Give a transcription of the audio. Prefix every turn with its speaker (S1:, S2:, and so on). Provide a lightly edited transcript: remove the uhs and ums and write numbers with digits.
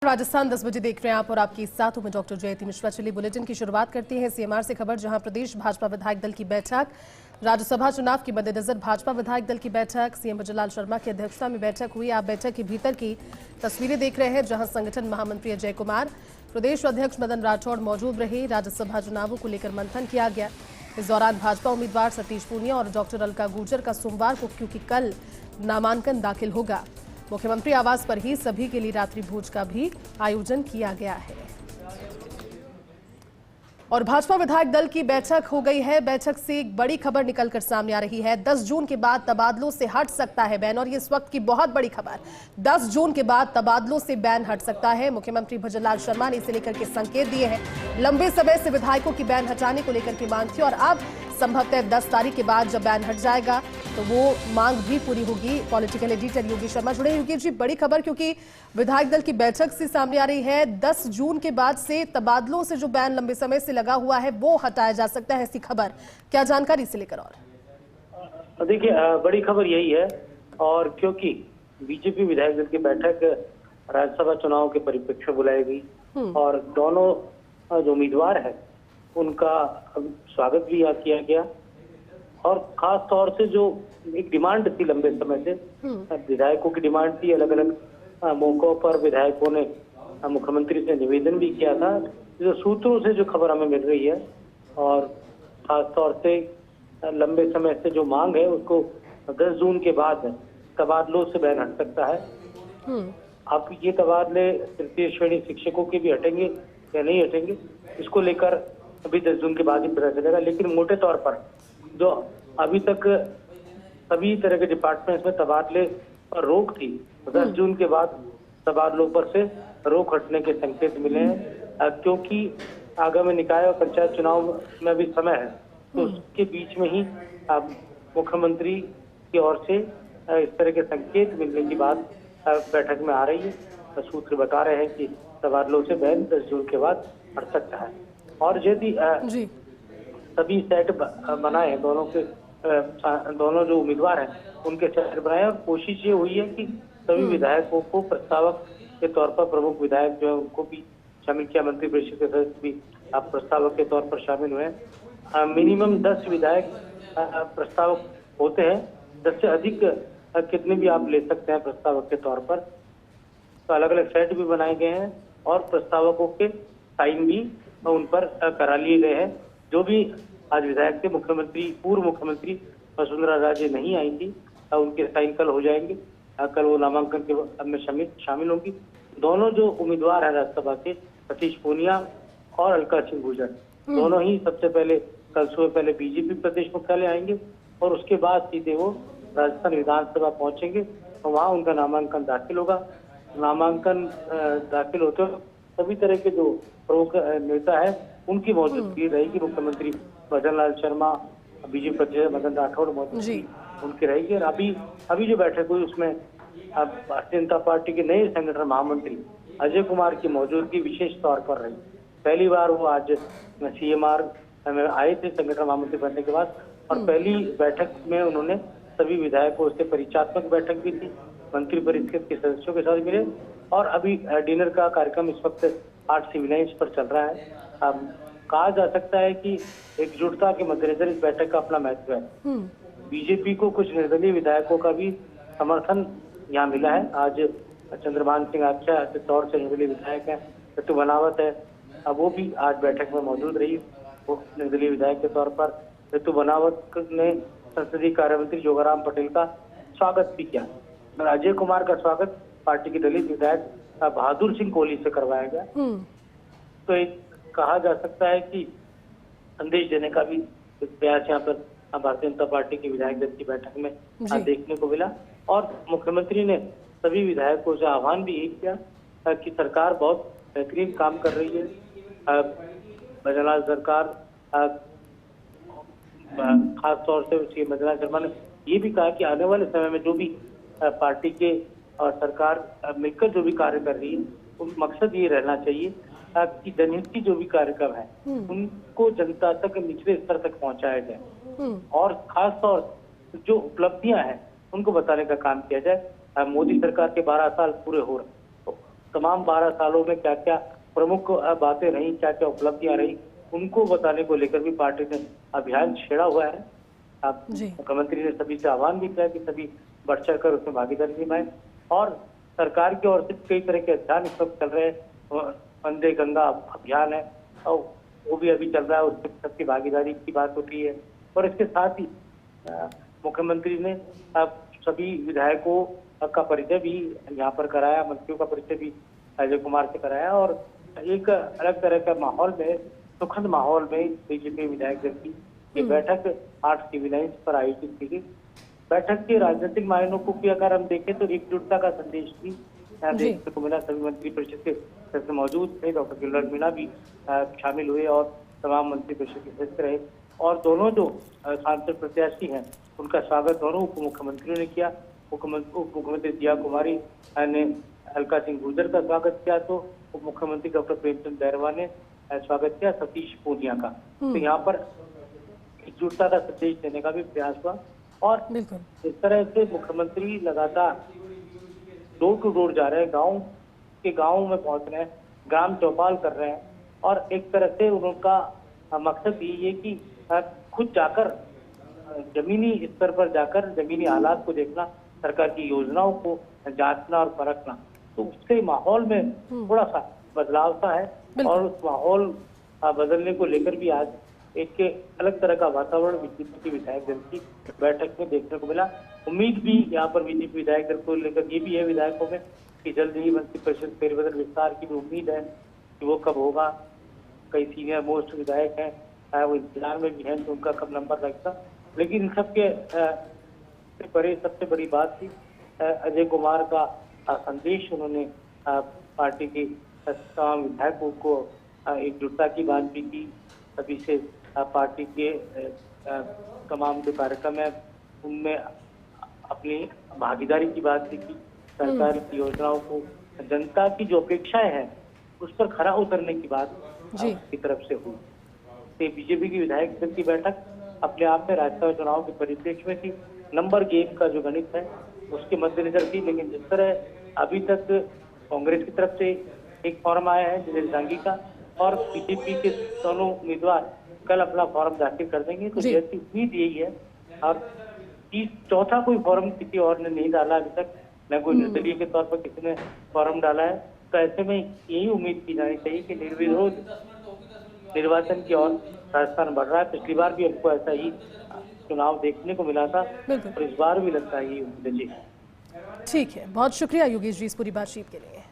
S1: राजस्थान 10 बजे देख रहे हैं आप और आपके साथ हूं मैं डॉक्टर जयती मिश्रा। चलिए बुलेटिन की शुरुआत करते हैं सीएमआर से खबर, जहां प्रदेश भाजपा विधायक दल की बैठक, राज्यसभा चुनाव के मद्देनजर भाजपा विधायक दल की बैठक, सीएम भजनलाल शर्मा की अध्यक्षता में बैठक हुई। आप बैठक के भीतर की तस्वीरें देख रहे हैं, जहां संगठन महामंत्री अजय कुमार, प्रदेश अध्यक्ष मदन राठौड़ मौजूद रहे। राज्यसभा चुनावों को लेकर मंथन किया गया। इस दौरान भाजपा उम्मीदवार सतीश पूनिया और डॉक्टर अलका गुर्जर का सोमवार को, क्योंकि कल नामांकन दाखिल होगा, मुख्यमंत्री आवास पर ही सभी के लिए रात्रि भोज का भी आयोजन किया गया है। और भाजपा विधायक दल की बैठक हो गई है। बैठक से एक बड़ी खबर निकलकर सामने आ रही है। 10 जून के बाद तबादलों से हट सकता है बैन, और ये इस वक्त की बहुत बड़ी खबर। 10 जून के बाद तबादलों से बैन हट सकता है। मुख्यमंत्री भजनलाल शर्मा ने इसे लेकर के संकेत दिए हैं। लंबे समय से विधायकों की बैन हटाने को लेकर के मांग थी, और अब संभवतः 10 तारीख के बाद जब बैन हट जाएगा तो वो मांग भी पूरी होगी। पॉलिटिकल एडिटर योगी शर्मा जुड़े। योगी जी, बड़ी खबर क्योंकि विधायक दल की बैठक से सामने आ रही है। 10 जून के बाद से तबादलों से जो बैन लंबे समय से लगा हुआ है वो हटाया जा सकता है, ऐसी खबर। क्या जानकारी इसे लेकर? और
S2: देखिए, बड़ी खबर यही है, और क्योंकि बीजेपी विधायक दल की बैठक राज्यसभा चुनाव के परिप्रेक्ष्य में बुलाई गई, और दोनों जो उम्मीदवार है उनका स्वागत भी यहाँ किया गया, और खास तौर से जो एक डिमांड थी लंबे समय से, विधायकों की डिमांड थी, अलग अलग मौकों पर विधायकों ने मुख्यमंत्री से निवेदन भी किया था। जो सूत्रों से जो खबर हमें मिल रही है, और खास तौर से लंबे समय से जो मांग है उसको 10 जून के बाद तबादलों से बैन हट सकता है। अब ये तबादले तृतीय श्रेणी शिक्षकों के भी हटेंगे या नहीं हटेंगे, इसको लेकर अभी 10 जून के बाद ही पता चलेगा। लेकिन मोटे तौर पर जो अभी तक सभी तरह के डिपार्टमेंट्स में तबादले पर रोक थी, 10 जून के बाद तबादलों पर से रोक हटने के संकेत मिले हैं, क्योंकि आगामी निकाय और पंचायत चुनाव में भी समय है, तो उसके बीच में ही मुख्यमंत्री की ओर से इस तरह के संकेत मिलने की बात बैठक में आ रही है। सूत्र बता रहे हैं कि तबादलों से बैन 10 जून के बाद हट सकता है। और यदि सभी सेट बनाए हैं, दोनों जो उम्मीदवार हैं उनके सेट बनाए, और कोशिश ये हुई है कि सभी विधायकों को प्रस्तावक के तौर पर, प्रमुख विधायक जो है उनको भी शामिल किया, मंत्री परिषद के सदस्य भी प्रस्तावक के तौर पर शामिल हुए। मिनिमम 10 विधायक प्रस्तावक होते हैं, 10 से अधिक कितने भी आप ले सकते हैं प्रस्तावक के तौर पर। तो अलग अलग सेट भी बनाए गए हैं, और प्रस्तावकों के साइन भी उन पर करा लिए गए हैं। जो भी आज विधायक थे, पूर्व मुख्यमंत्री वसुंधरा राजे नहीं आई थी, उनके साइन कल हो जाएंगे। कल वो नामांकन के में शामिल होंगी। दोनों जो उम्मीदवार हैं राज्यसभा के, सतीश पूनिया और अलका गुर्जर, दोनों ही सबसे पहले कल सुबह पहले बीजेपी प्रदेश मुख्यालय आएंगे, और उसके बाद सीधे वो राजस्थान विधानसभा पहुंचेंगे, और वहाँ उनका नामांकन दाखिल होगा। नामांकन दाखिल होते सभी तरह के जो प्रमुख नेता है उनकी मौजूदगी रहेगी। मुख्यमंत्री भजनलाल शर्मा, बीजेपी प्रदेश मदन राठौड़ मौजूदगी उनकी रहेगी। और अभी जो बैठक हुई उसमें भारतीय जनता पार्टी के नए संगठन महामंत्री अजय कुमार की मौजूदगी विशेष तौर पर रही। पहली बार वो आज सीएमआर में आए थे संगठन महामंत्री बनने के बाद, और पहली बैठक में उन्होंने सभी विधायकों से परिचयात्मक बैठक भी थी, मंत्री परिषद के सदस्यों के साथ मिले, और अभी डिनर का कार्यक्रम इस वक्त 8 सिविल लाइन्स पर चल रहा है। कहा जा सकता है कि एकजुटता के मद्देनजर इस बैठक का अपना महत्व है। बीजेपी को कुछ निर्दलीय विधायकों का भी समर्थन यहाँ मिला है। आज चंद्रभान सिंह आख्या के तौर से निर्दलीय विधायक है, ऋतु बनावत है, अब वो भी आज बैठक में मौजूद रही। वो निर्दलीय विधायक के तौर पर ऋतु बनावत ने संसदीय कार्य मंत्री जोगाराम पटेल का स्वागत भी किया। अजय कुमार का स्वागत पार्टी के दलित विधायक बहादुर सिंह कोहली से करवाया गया। तो एक कहा जा सकता है कि संदेश देने का भी प्रयास यहाँ पर भारतीय जनता पार्टी की विधायक दल की बैठक में देखने को मिला। और मुख्यमंत्री ने सभी विधायकों से आह्वान भी यही किया कि सरकार बहुत बेहतरीन काम कर रही है। भजनलाल सरकार, खास तौर से उसकी भजनलाल शर्मा ने ये भी कहा कि आने वाले समय में जो भी पार्टी के और सरकार मिलकर जो भी कार्य कर रही है, उन मकसद ये रहना चाहिए कि जनहित की जो भी कार्यक्रम है उनको जनता तक, निचले स्तर तक पहुंचाया जाए, और खास तौर जो उपलब्धियां हैं उनको बताने का काम किया जाए। मोदी सरकार के 12 साल पूरे हो रहे, तमाम 12 सालों में क्या क्या प्रमुख बातें रही, क्या क्या उपलब्धियां रही, उनको बताने को लेकर भी पार्टी ने अभियान छेड़ा हुआ है। अब
S1: जी।
S2: मुख्यमंत्री ने सभी से आह्वान भी किया कि सभी बढ़ चढ़ कर उसमें भागीदारी निभाएं और सरकार की ओर से कई तरह के अभियान इस वक्त चल रहे हैं। वंदे गंगा अभियान है और वो भी अभी चल रहा है, उसमें सबकी भागीदारी की बात होती है। और इसके साथ ही मुख्यमंत्री ने अब सभी विधायकों का परिचय भी यहाँ पर कराया, मंत्रियों का परिचय भी अजय कुमार से कराया और एक अलग तरह का माहौल में, सुखद माहौल में बीजेपी विधायक दल की ये बैठक 8 सिविल लाइंस पर आयोजित की गई। बैठक के राजनीतिक मायनों को भी अगर हम देखें तो एकजुटता का संदेश भी यहाँ देखने को मिला। सभी मंत्री परिषद के सदस्य मौजूद थे, डॉक्टर गिरिराज मीणा भी शामिल हुए और तमाम मंत्री परिषद के सदस्य रहे और दोनों जो सांसद प्रत्याशी हैं उनका स्वागत दोनों उप मुख्यमंत्रियों ने किया। उप मुख्यमंत्री दिया कुमारी ने अलका सिंह गुर्जर का स्वागत किया तो उप मुख्यमंत्री डॉक्टर प्रेमचंद बैरवा ने स्वागत किया सतीश पूनिया का। तो यहाँ पर एकजुटता का संदेश देने का भी प्रयास हुआ और इस तरह से मुख्यमंत्री लगातार डोर टू डोर जा रहे हैं, गाँव में पहुंच रहे हैं, ग्राम चौपाल कर रहे हैं और एक तरह से उनका मकसद यही है कि खुद जाकर जमीनी स्तर पर जाकर जमीनी हालात को देखना, सरकार की योजनाओं को जांचना और परखना। तो उसके माहौल में थोड़ा सा बदलाव सा है और उस माहौल बदलने को लेकर भी आज एक अलग तरह का वातावरण बीजेपी की विधायक दल की बैठक में देखने को मिला। उम्मीद भी यहाँ पर बीजेपी विधायक दल को लेकर ये भी है विधायकों में कि जल्द ही मंत्री परिषद फेरबदल विस्तार की भी उम्मीद है कि वो कब होगा। कई सीनियर मोस्ट विधायक हैं, वो इंतजार में भी हैं तो उनका कब नंबर लगता। लेकिन इन सबके सबसे बड़ी बात थी अजय कुमार का संदेश। उन्होंने पार्टी के तमाम विधायकों को एकजुटता की बात भी की, सभी से पार्टी के तमाम जो कार्यक्रम है उनमें अपनी भागीदारी की बात भी की, सरकार की योजनाओं को, जनता की जो अपेक्षाएं हैं उस पर खरा उतरने की बात की तरफ से हुई। तो बीजेपी की विधायक दल की बैठक अपने आप में राज्यसभा चुनाव के परिप्रेक्ष्य में थी, नंबर गेम का जो गणित है उसके मद्देनजर थी। लेकिन जिस तरह अभी तक कांग्रेस की तरफ से एक फॉर्म आया है जिसे जांगी का और बीजेपी के दोनों उम्मीदवार कल अपना फॉर्म दाखिल कर देंगे, तो जैसी उम्मीद यही है। और चौथा कोई फॉर्म किसी और ने नहीं डाला अभी तक, न कोई निर्दलीय के तौर पर किसी ने फॉर्म डाला है। तो ऐसे में यही उम्मीद की जानी चाहिए कि निर्विरोध निर्वाचन की ओर राजस्थान बढ़ रहा है। पिछली बार भी हमको ऐसा ही चुनाव देखने को मिला था और इस बार भी लगता है ये उम्मीद।
S1: ठीक है, बहुत शुक्रिया योगेश जी इस पूरी बातचीत के लिए।